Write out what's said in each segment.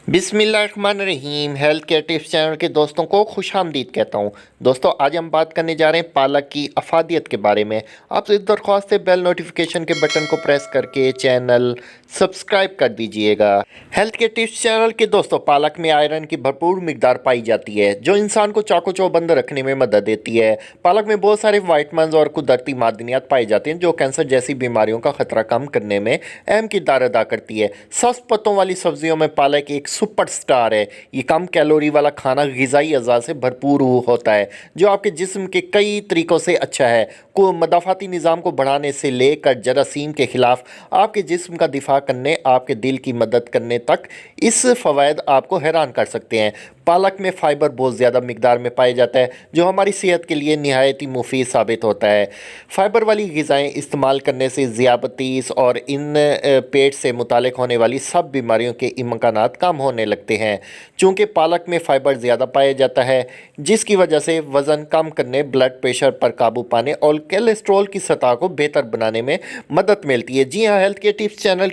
बिस्मिल्लाहिर्रहमानिर्रहीम। Health care tips channel के दोस्तों को खुशामदीद कहता हूं। दोस्तों, आज हम बात करने जा रहे हैं पालक की अफादियत के बारे में। आपसे इस दरख्वास्त है, बेल नोटिफिकेशन के बटन को प्रेस करके चैनल सब्सक्राइब कर दीजिएगा। हेल्थ केयर टिप्स चैनल के दोस्तों, पालक में आयरन की भरपूर मिकदार पाई जाती है जो इंसान को चाको चौबंद रखने में मदद देती है। पालक में बहुत सारे वाइटमिन और कुदरती मादनियात पाए जाते हैं जो कैंसर जैसी बीमारियों का खतरा कम करने में अहम किरदार अदा करती है। सख्त पत्तों वाली सब्जियों में पालक एक सुपरस्टार है। ये कम कैलोरी वाला खाना ग़िज़ाई अज़ा से भरपूर होता है जो आपके जिस्म के कई तरीक़ों से अच्छा है। को मदाफ़ाती निज़ाम को बढ़ाने से लेकर जरासीम के ख़िलाफ़ आपके जिस्म का दिफा करने, आपके दिल की मदद करने तक इस फ़वाइद आपको हैरान कर सकते हैं। पालक में फ़ाइबर बहुत ज़्यादा मिकदार में पाया जाता है जो हमारी सेहत के लिए नहायत ही मुफीद साबित होता है। फ़ाइबर वाली ग़िज़ाएँ इस्तेमाल करने से ज़ियाबतीस और इन पेट से मुतालिक होने वाली सब बीमारियों के इम्कानात कम होने लगते हैं। चूँकि पालक में फ़ाइबर ज़्यादा पाया जाता है जिसकी वजह से वज़न कम करने, ब्लड प्रेशर पर काबू पाने और कोलेस्ट्रॉल की सतह को बेहतर बनाने में मदद मिलती है। जी हाँ, हेल्थ केयर टिप्स चैनल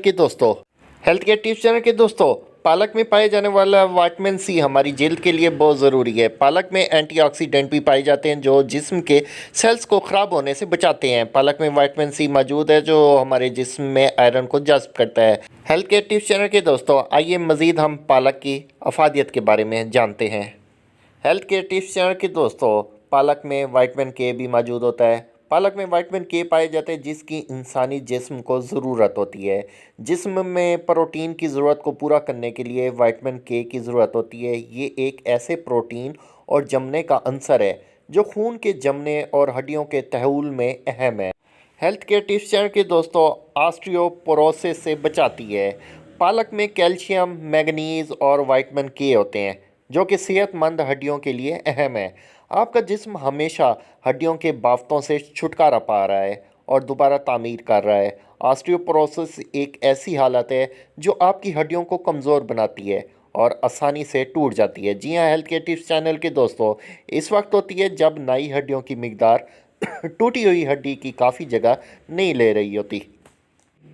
के दोस्तों, पालक में पाए जाने वाला विटामिन सी हमारी जल्द के लिए बहुत ज़रूरी है। पालक में एंटीऑक्सीडेंट भी पाए जाते हैं जो जिस्म के सेल्स को ख़राब होने से बचाते हैं। पालक में विटामिन सी मौजूद है जो हमारे जिस्म में आयरन को जज़्ब करता है। हेल्थ केयर टिप्स चैनल के दोस्तों, आइए मज़ीद हम पालक की अफादियत के बारे में जानते हैं। हेल्थ केयर टिप्स चैनल के दोस्तों, पालक में विटामिन के भी मौजूद होता है। पालक में विटामिन के पाए जाते हैं जिसकी इंसानी जिस्म को ज़रूरत होती है। जिस्म में प्रोटीन की ज़रूरत को पूरा करने के लिए विटामिन के की ज़रूरत होती है। ये एक ऐसे प्रोटीन और जमने का अंसर है जो खून के जमने और हड्डियों के तहव्वुल में अहम है। हेल्थ केयर टिप्स चैनल के दोस्तों, ऑस्टियोपोरोसिस से बचाती है। पालक में कैल्शियम, मैग्नीज और विटामिन के होते हैं जो कि सेहतमंद हड्डियों के लिए अहम है। आपका जिस्म हमेशा हड्डियों के बाफ्तों से छुटकारा पा रहा है और दोबारा तामीर कर रहा है। ऑस्टियोपोरोसिस एक ऐसी हालत है जो आपकी हड्डियों को कमज़ोर बनाती है और आसानी से टूट जाती है। जी हाँ, हेल्थ केयर टिप्स चैनल के दोस्तों, इस वक्त होती है जब नई हड्डियों की मिकदार टूटी हुई हड्डी की काफ़ी जगह नहीं ले रही होती।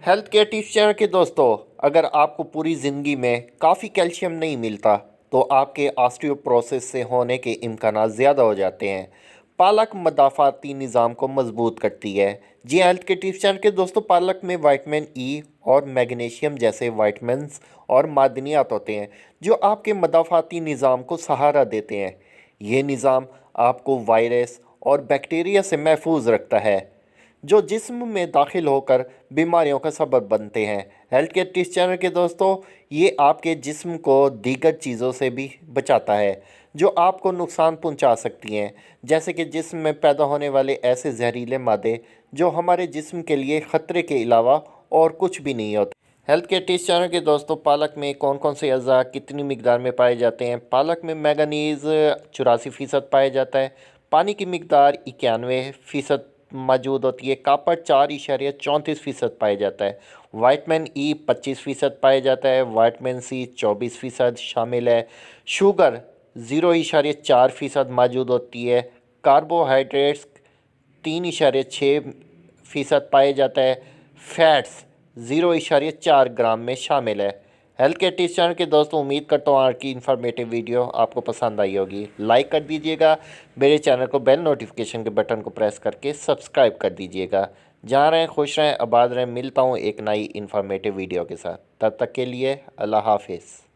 हेल्थ केयर टिप्स चैनल के दोस्तों, अगर आपको पूरी ज़िंदगी में काफ़ी कैल्शियम नहीं मिलता तो आपके ऑस्टियोपोरोसिस से होने के इम्कानात ज़्यादा हो जाते हैं। पालक मदाफ़ाती निज़ाम को मजबूत करती है। जी हेल्थ केयर टिप्स चैनल के दोस्तों, पालक में विटामिन ई और मैग्नीशियम जैसे विटामिन्स और मादनियात होते हैं जो आपके मदाफ़ाती निज़ाम को सहारा देते हैं। ये निज़ाम आपको वायरस और बैक्टीरिया से महफूज रखता है जो जिस्म में दाखिल होकर बीमारियों का सबब बनते हैं। हेल्थ केयर टिप्स चैनल के दोस्तों, ये आपके जिस्म को दीगर चीज़ों से भी बचाता है जो आपको नुकसान पहुंचा सकती हैं, जैसे कि जिस्म में पैदा होने वाले ऐसे जहरीले मादे जो हमारे जिस्म के लिए ख़तरे के अलावा और कुछ भी नहीं होते। हेल्थ केयर टिप्स चैनल के दोस्तों, पालक में कौन कौन से अज़ा कितनी मिकदार में पाए जाते हैं। पालक में मैंगनीज़ 84% पाया जाता है। पानी की मिकदार 91% मौजूद होती है। कापर 4.34% पाया जाता है। विटामिन ई 25% पाया जाता है। विटामिन सी 24% शामिल है। शुगर 0.4% मौजूद होती है। कार्बोहाइड्रेट्स 3.6% पाया जाता है। फैट्स 0.4 ग्राम में शामिल है। हेल्थ केयर टिप्स चैनल के दोस्तों, उम्मीद करता हूँ आज की इन्फॉर्मेटिव वीडियो आपको पसंद आई होगी। लाइक कर दीजिएगा, मेरे चैनल को बेल नोटिफिकेशन के बटन को प्रेस करके सब्सक्राइब कर दीजिएगा। जहाँ रहें, खुश रहें, आबाद रहें। मिलता हूँ एक नई इन्फॉर्मेटिव वीडियो के साथ। तब तक के लिए अल्लाह हाफिज़।